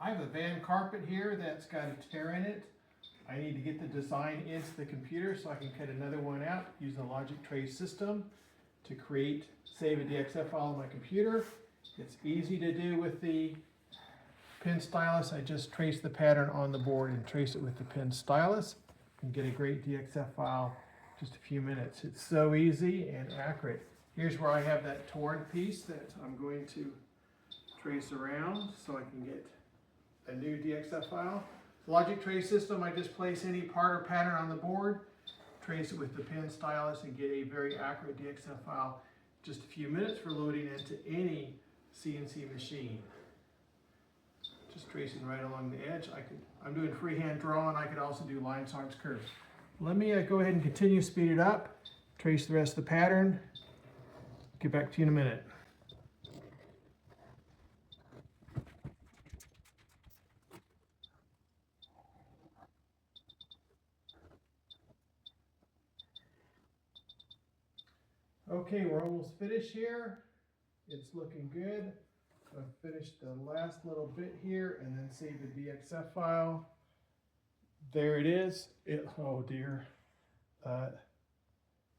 I have a van carpet here that's got a tear in it. I need to get the design into the computer so I can cut another one out using the Logic Trace system to save a DXF file on my computer. It's easy to do with the pen stylus. I just trace the pattern on the board and trace it with the pen stylus and get a great DXF file in just a few minutes. It's so easy and accurate. Here's where I have that torn piece that I'm going to trace around so I can get a new DXF file. The Logic Trace system, I just place any part or pattern on the board, trace it with the pen stylus, and get a very accurate DXF file. Just a few minutes for loading into any CNC machine. Just tracing right along the edge. I'm doing freehand drawing. I could also do line arcs curves. Let me go ahead and continue, speed it up, trace the rest of the pattern. Get back to you in a minute. Okay, we're almost finished here. It's looking good. I've finished the last little bit here and then save the DXF file. There it is. Oh dear.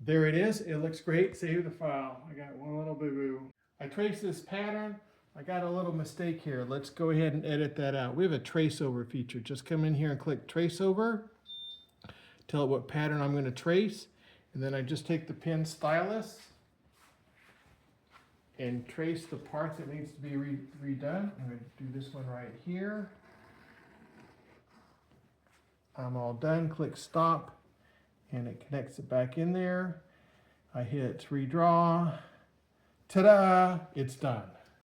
There it is. It looks great. Save the file. I got one little boo-boo. I traced this pattern. I got a little mistake here. Let's go ahead and edit that out. We have a trace over feature. Just come in here and click trace over. Tell it what pattern I'm going to trace. And then I just take the pen stylus and trace the part that needs to be redone. I'm going to do this one right here. I'm all done. Click stop and it connects it back in there. I hit redraw. Ta-da! It's done.